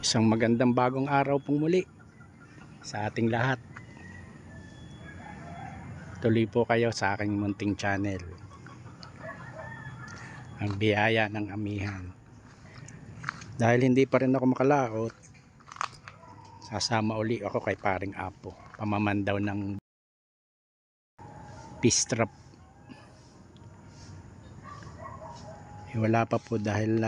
Isang magandang bagong araw pong muli sa ating lahat. Tuloy po kayo sa aking munting channel, ang biyaya ng amihan. Dahil hindi pa rin ako makalaot, sasama uli ako kay paring Apo, pamamandaw ng fish trap. Wala pa po dahil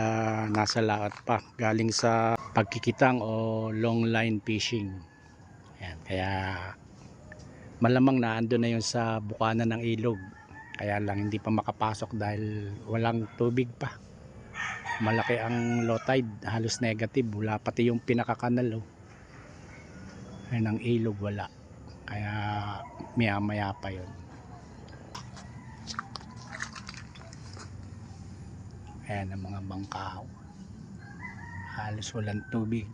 nasa laot pa, galing sa pagkikitang o long line fishing. Ayan, kaya malamang na ando na yun sa bukana ng ilog, kaya lang hindi pa makapasok dahil walang tubig pa. Malaki ang low tide, halos negative, wala pati yung pinakakanal ng ilog, wala, kaya maya maya pa yun. Ayan ang mga bangkaw, halos walang tubig.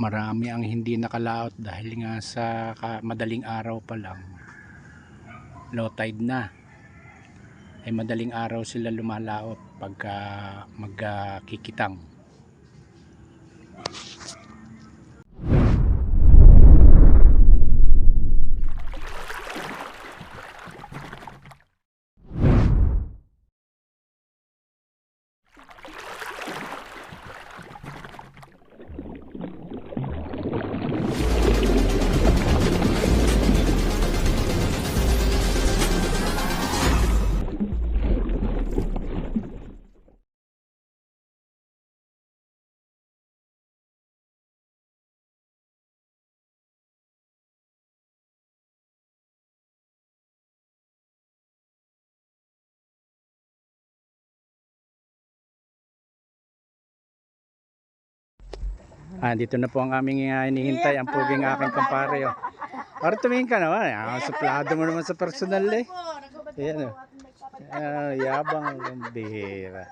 Marami ang hindi nakalaot dahil nga sa madaling araw pa lang, low tide na, ay madaling araw sila lumalaot pagka magkikitang. Dito na po ang aming hinihintay, ang puging aking kumpare. Para tumingin ka naman, suplado mo naman sa personal Ayan, yabang ang bihira.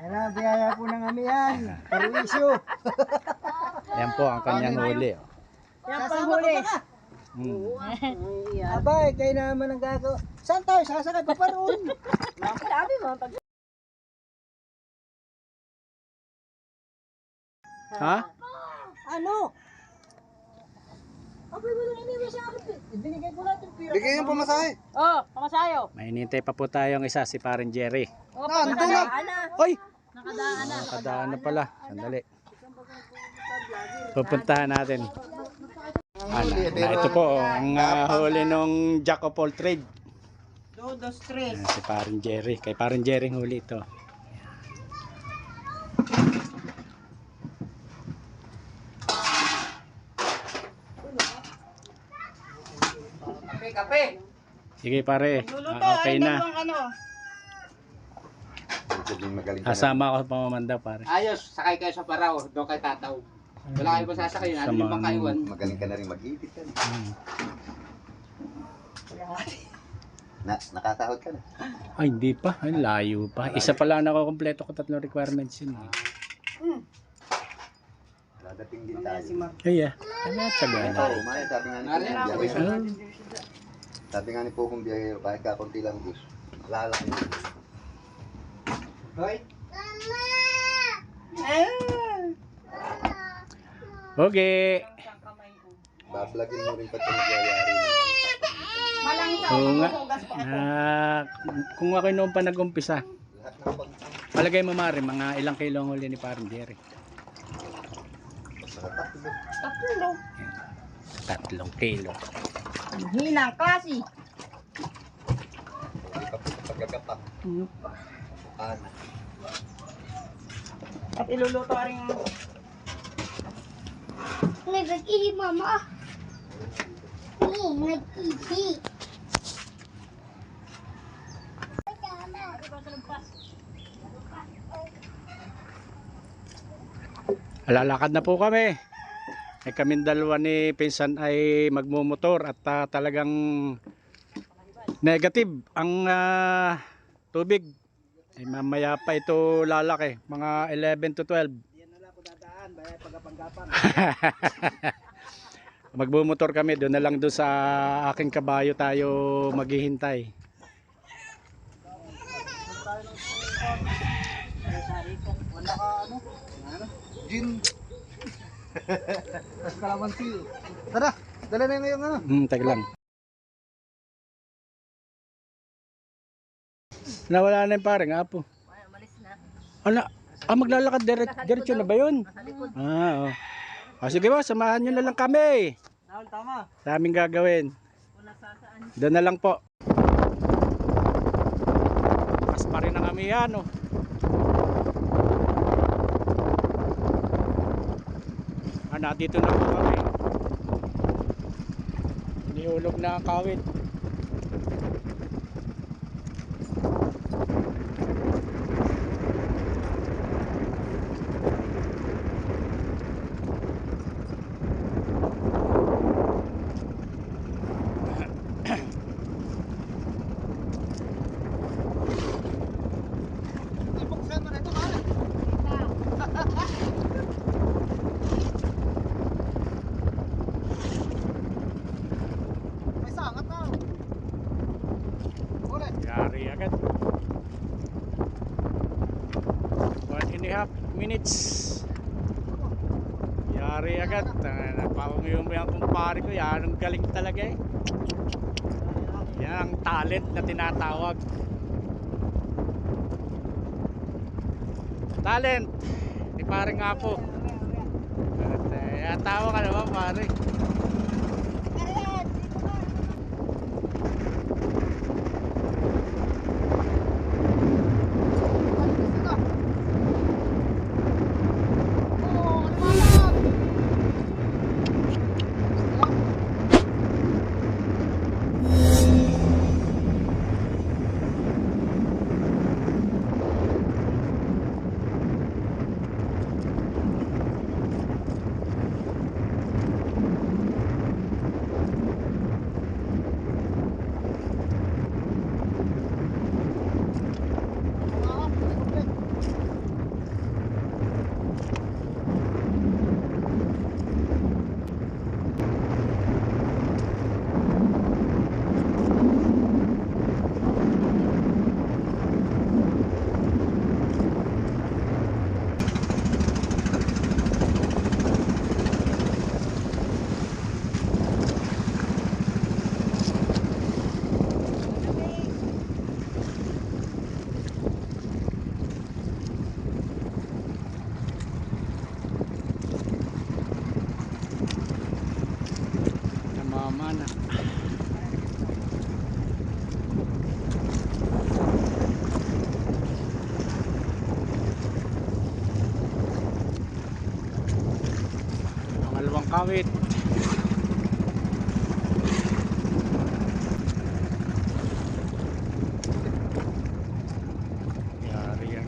Ayan na, biyaya po ng amihan. Perwisyo. Ayan po ang kanyang huli. Yan pa huli. Abay, kayo naman ang gagawa. Saan tayo? Sasakay pa roon. Sabi mo, pag... Ha? Ano? Abay, walang iniwan sa akin. Ibinigay ko natin pira. Bigay yung pamasahe. Pamasayo. May hinintay pa po tayong isa, si Paring Jerry. Nakadaan na. Hoy! Nakadaan na. Nakadaan na pala. Sandali. Pupuntahan natin. Ito po ang huli nung Jack of all trade. 2, 2, 3. Ayan, si Paring Jerry. Kay Paring Jerry huli ito. Kape. Sige pare, okay na. Kasama ako sa pamamanda pare. Ayos, sakay kayo sa paraw. Doon kayo tataw. Wala kayo masasakay. Ano yung bang kaiwan? Magaling ka na rin mag-ibig ka. Nakasahod ka na. Ay hindi pa, ay layo pa. Isa pa lang nakukumpleto ko, 3 requirements yun. Dadating din tayo. Kaya, tsaga na. Maya, sabi nga ni Pugong Biyahero, kahit kakunti lang gusto. Lalaki. Hoy. Okay. Bablagin mo rin pati nagyayari. Oo nga. Kung ako noon pa nag-umpisa, Lahat ng pag... palagay mo mari, mga ilang kilo ang huli ni Paring Jerry. Tatlo. 3 kilo. Hinang klase. Pagkagapak. Ano? At iluluto rin. Nag-ihi, mama. Nag-ihi. Lalakad na po kami. Ay kaming dalawa ni Pinsan ay magmumotor at talagang negative ang tubig. Ay mamaya pa ito lalaki, mga 11 to 12. Diyan na lang ako dadaan, bayay pagapang-gapang. Magbumotor kami, doon na lang doon sa aking kabayo tayo maghihintay. Wala ka ano? Gin. Tapos kalamansi. Tara, dala na yung ano. Teka lang. Nawala na yung parang apo. Ano? Maglalakad diretso na ba yun? Oo. Sige ba, samahan nyo na lang kami. Tama. Daming gagawin. Doon na lang po. Mas pa rin na kami yan, oh. Dito na po kami. Inihulog na ang kawit. Ibuksan mo na ito, pare. May sangat na. Ulit. Yari agad. 1.5 minutes. Yari agad. Napakangiyong mo yung kumpare ko. Yan ang galing talaga eh. Yan ang talent na tinatawag. Talent. Di pare nga po. Tawa ka naman pare. Namamana. Pangalawang kawit. Yari yan.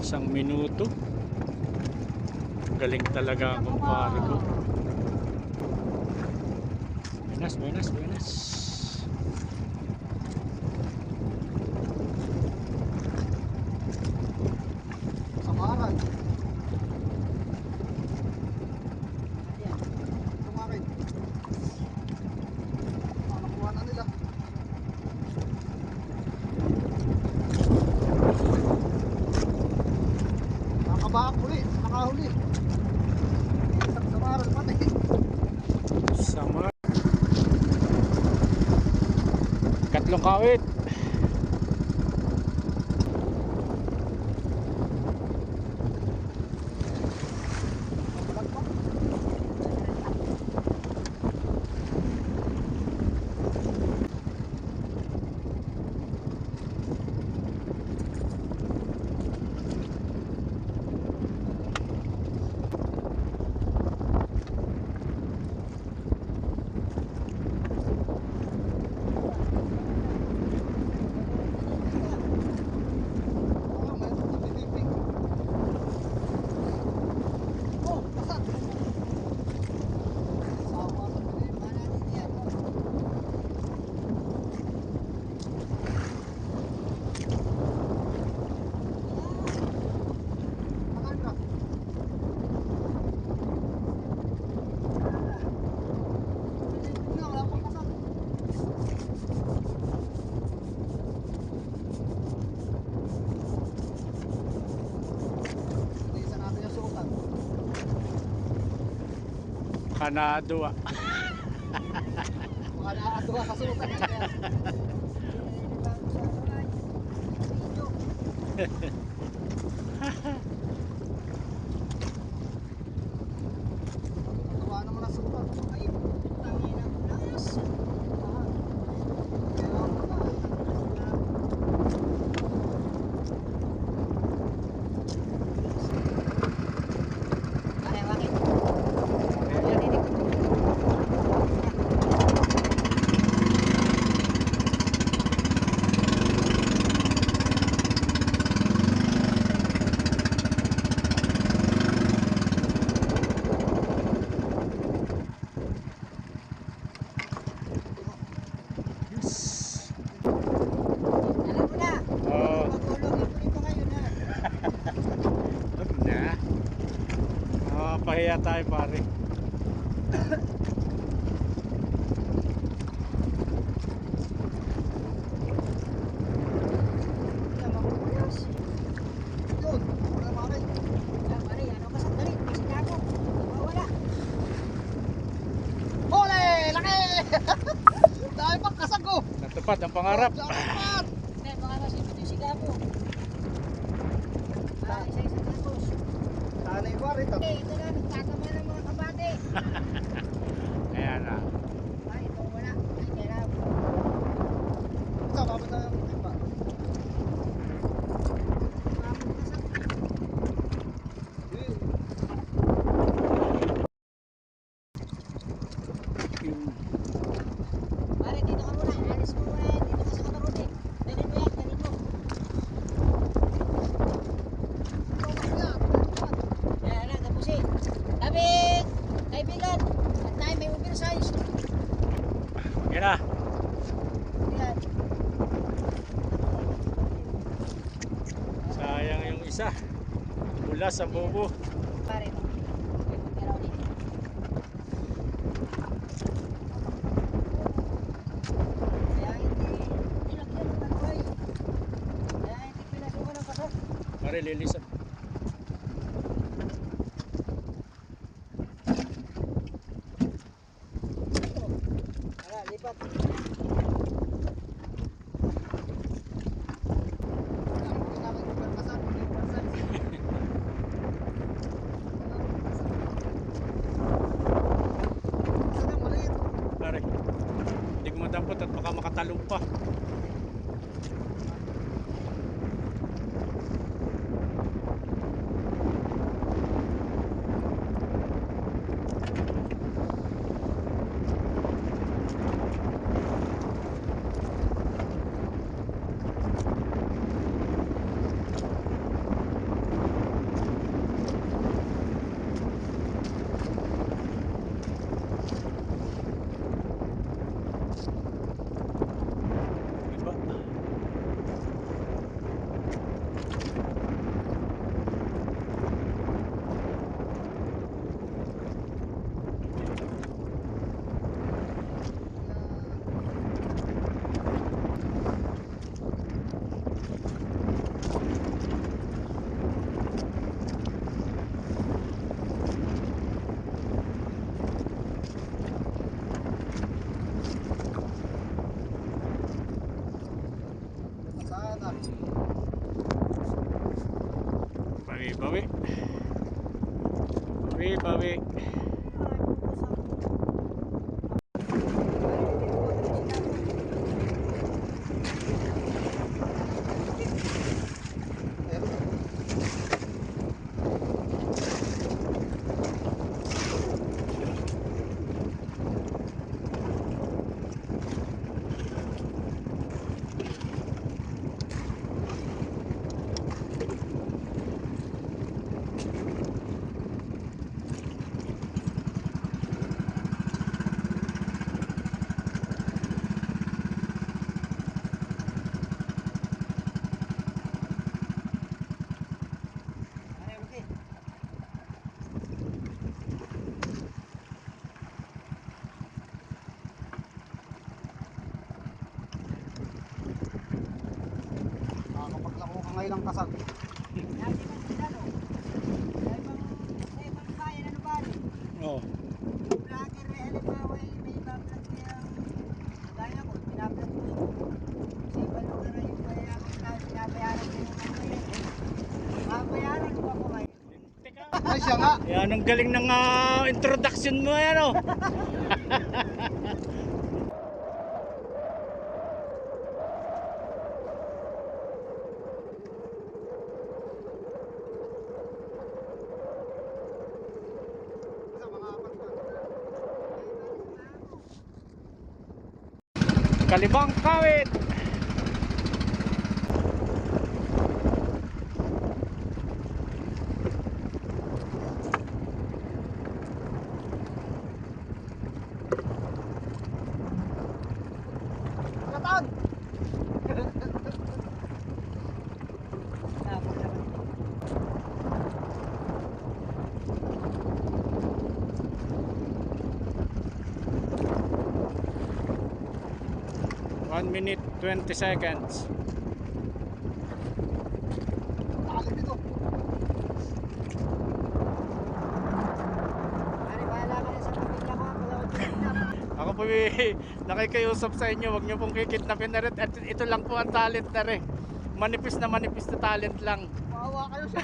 1 minuto. Galing talaga ang kumpare ko. Buenas, buenas, buenas. Samaran. Tumakin. Nakuha na nila. Nakabahak huli. Nakahuli. Samaran pati. Sama. Katlong kawit. Baka naduwa. Baka nakakatuwa sa sutan. Tuwa naman ang sutan. Ay, tangin ang lakas. Alam mo na, Oh, matulog yung prito ngayon ha. wag na. Pahiya tayo pare. Wala makapayas. Yun, wala makapay. Wala pare, ano ka sa dalit? Kasi ako, wala. Hole! Laki! Dahil pang kasag ko. Natupad ang pangarap. Dapat! Hindi, baka masipit yung siga mo. Isa-isa tapos. Sana yung bar ito. Ito na, nagtatama ng mga kabate. Ayan na. Ay, ito wala. Ay, kailangan. Ito, papunta ng iba. Pare, dito ka muna. Alis mo muna yan. Dito ka sa kabarot eh. Dalhin mo yan, dalhin mo. Yan na, tapusin. David! Kaibigan! At tayo may oversize. Yan na. Yan. Sayang yung isa. Mula sa bobo. Pare, no? May pagkaraw dito. Kaya hindi nilagyan ng tanaway. Kaya hindi pinasukan ng kasal. Pare lilisan. Tara, lipat. Pare. Hindi ko madampot at baka makatalong pa. Iba. Sana. Bawi-bawi. Bawi-bawi. Nakakapaglako ka ngayon ng kasal. Oh. Ay, siya nga. Yan, ang galing ng introduction mo yan, oh. Kalibang Kawit. Kataan! 1 minute 20 seconds. Talit dito. Ari, bahala ka na sa pamilya ko. Wala ko kidnap. Ako po nakikiusap sa inyo, wag niyo pong kikidnapin na rin. At ito lang po ang talent na rin. Manipis na talent lang. Maawa kayo sa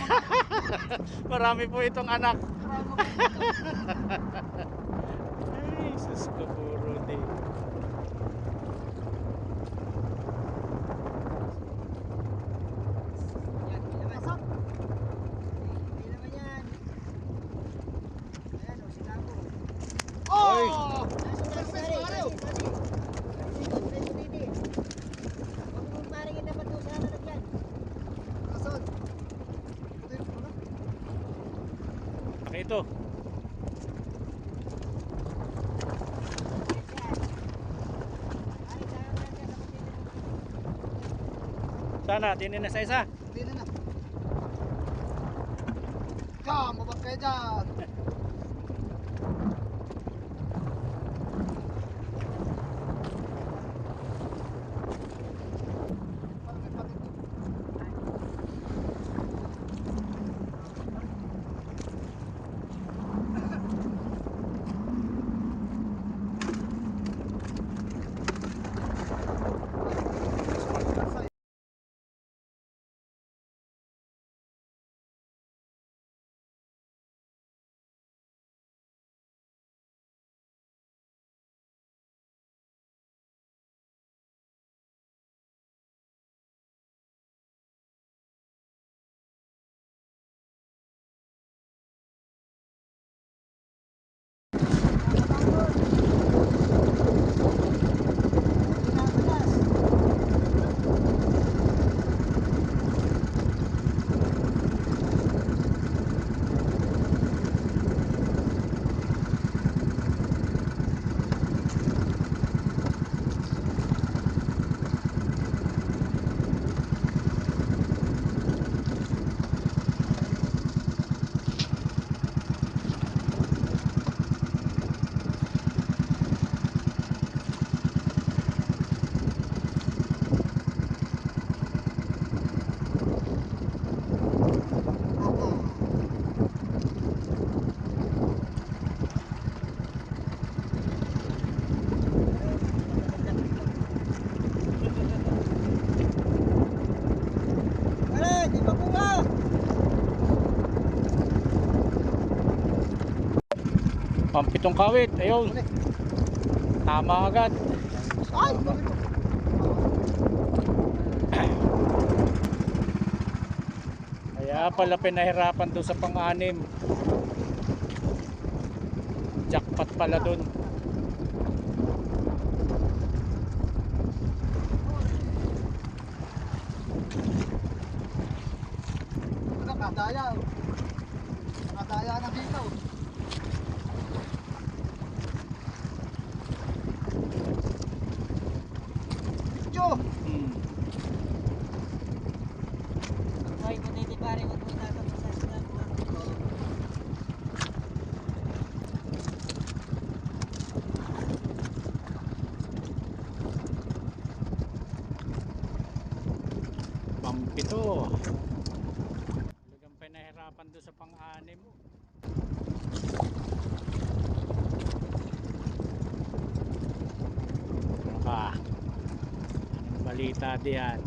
Marami po itong anak. mga Ay, sus ko puro di. yan, ilamas. Hindi naman yan. Ayan, o, sila ko. Oy! Ito. Sana, tinin na sa isa. Hindi na. Mabag kayo dyan. Pampitong kawit, ayun. Tama agad. Ay! Kaya pala pinahirapan doon sa pang-anim. Jackpot pala doon. Kadaya. Kadaya ng hikaw. Picture! Ay, matindi pare, wag mo itatapos sa sila. Pampito. Talagang pinahirapan doon sa pang-anim. Ano ka? Anong balita diyan?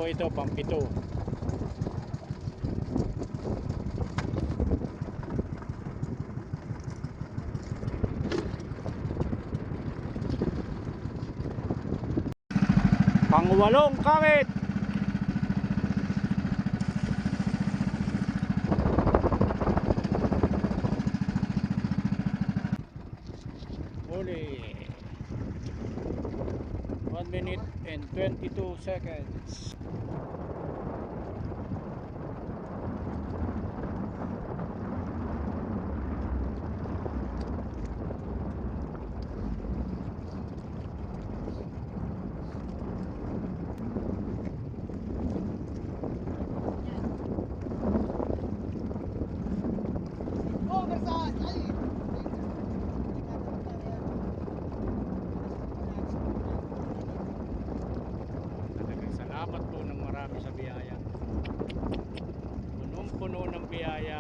po ito, pampito. Pangwalong kawit. Huli. 1 minute and 22 seconds. Talagang salamat po ng marami sa biyaya. Punong-puno ng biyaya.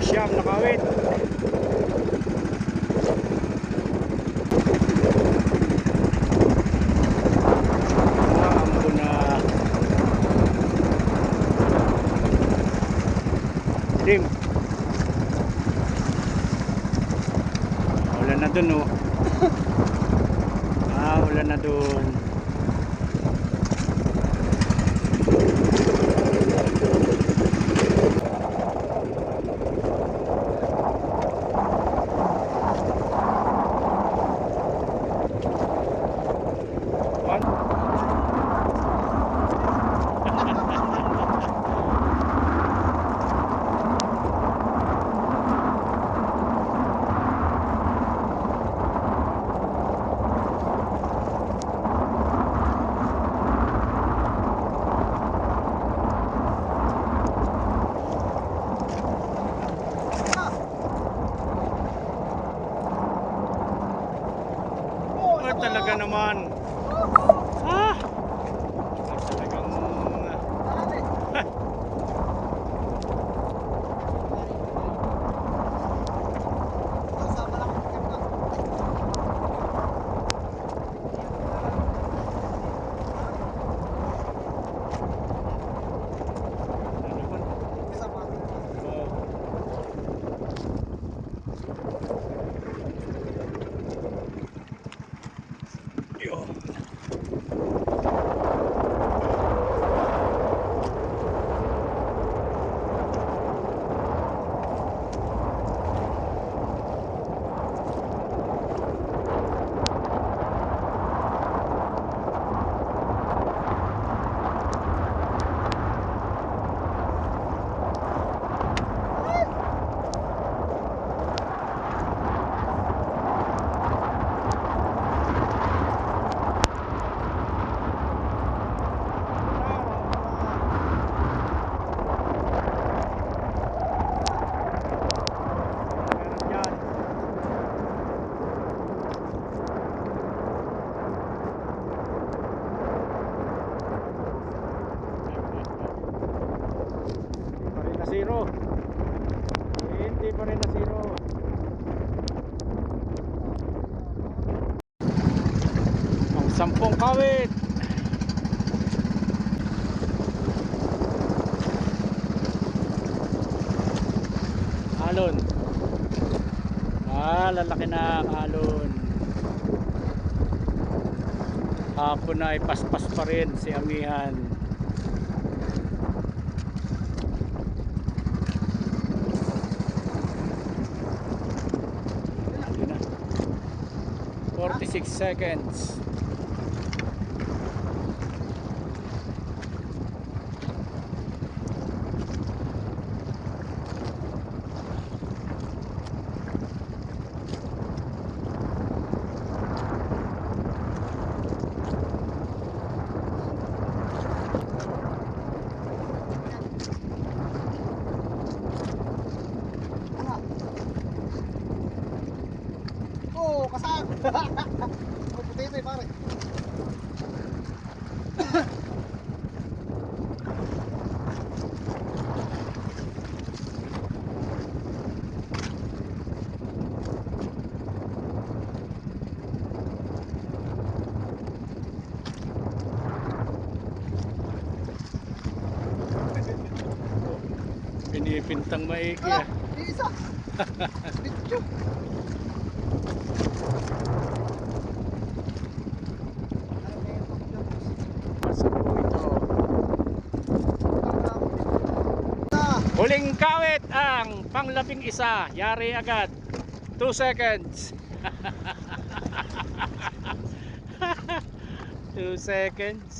Siyam na kawit. Ambo na dim. Wala na dun, oh. Wala na dun. Talaga naman. Talagang zero. Hindi pa rin na zero. Ang 10 kawit. Alon. Lalaki na ang alon. Hapon na ay paspas pa rin si amihan. 46 seconds. kasag. Puti ito pare. Pinipintang maigi Ah, ah. isa. Bityo. Pasok po ito. Huling kawit ang panglabing isa. Yari agad. 2 seconds. 2 seconds.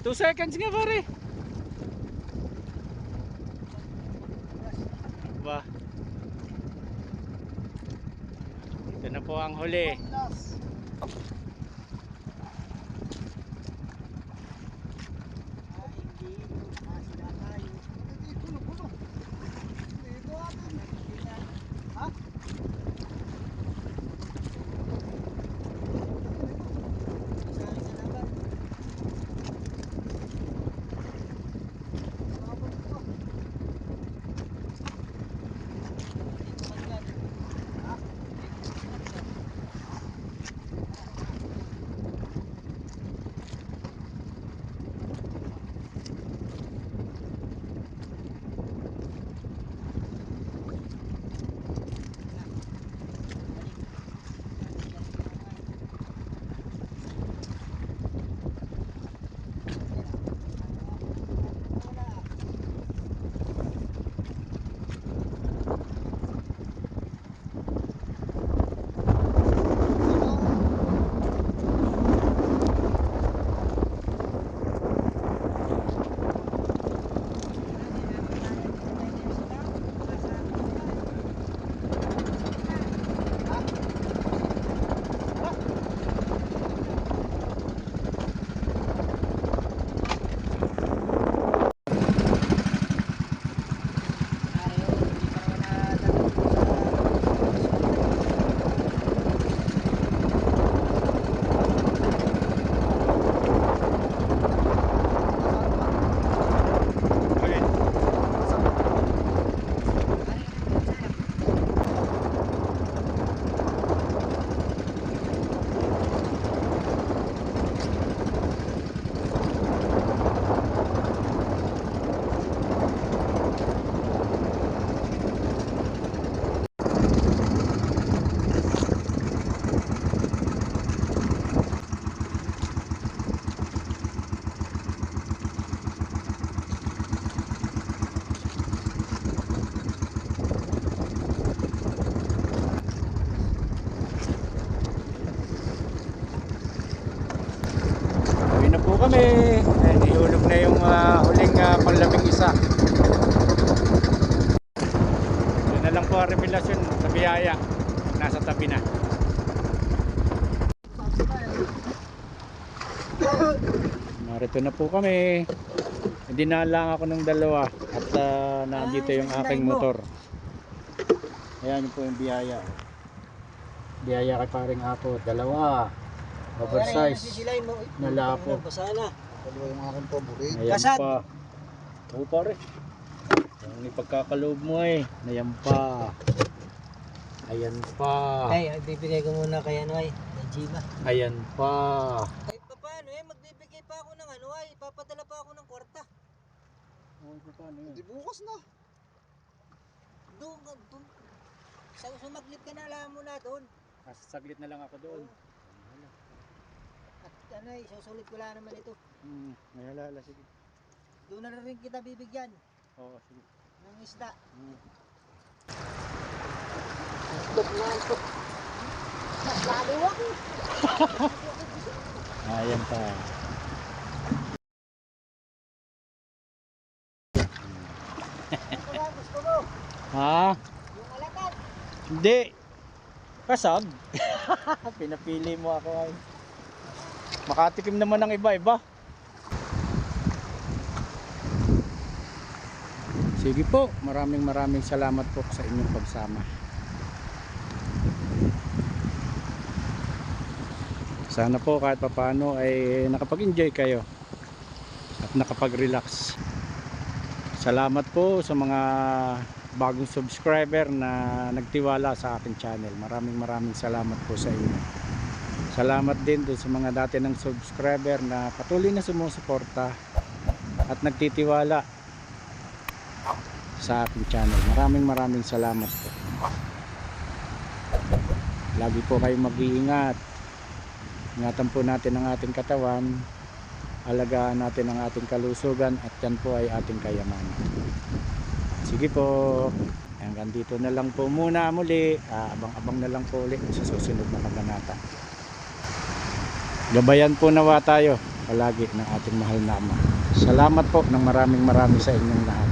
2 seconds nga pare. Ba. Ito na po ang huli. Kami ihulog na yung huling panglabing isa. Yun na lang po ang revelasyon sa biyaya, nasa tabi na. Narito na po kami. Hindi na lang ako ng dalawa at nandito yung aking motor. Ayan po yung biyaya. Biyaya kay paring ako, dalawa. Oversize na lapo. Basala. Dalawa yung aking paborito. Ayan Kasad. pa. Oo pare. Ang ipagkakaloob mo eh. Ayan pa. Ayan pa. Ay, bibigay ko muna kay ano ay, kay Gina. Ayan pa. Ay, paano eh? Magbibigay pa ako ng ano ay, papadala pa ako ng kwarta. Oo, paano yun? Di bukas na. Doon. Sumaglit ka na, alam mo na doon. Saglit na lang ako doon. At ano ay, susulit ko lang naman ito. May halala, sige. Doon na rin kita bibigyan Oo, sige. ng isda. Lalo ako. Ayan pa. Gusto mo? Ha? Yung alakat. Hindi. Kasag. Pinapili mo ako ay. Makatikim naman ng iba-iba. Sige po, maraming salamat po sa inyong pagsama. Sana po kahit papaano ay nakapag-enjoy kayo at nakapag-relax. Salamat po sa mga bagong subscriber na nagtiwala sa aking channel. Maraming salamat po sa inyo. Salamat din doon sa mga dati ng subscriber na patuloy na sumusuporta at nagtitiwala sa aking channel. Maraming salamat po. Lagi po kayong mag-iingat. Ingatan po natin ang ating katawan, alagaan natin ang ating kalusugan, at yan po ay ating kayamanan. Sige po, hanggang dito na lang po muna muli. Abang-abang na lang po ulit sa susunod na kabanata. Gabayan po nawa tayo palagi ng ating mahal na Ama. Salamat po ng maraming sa inyong lahat.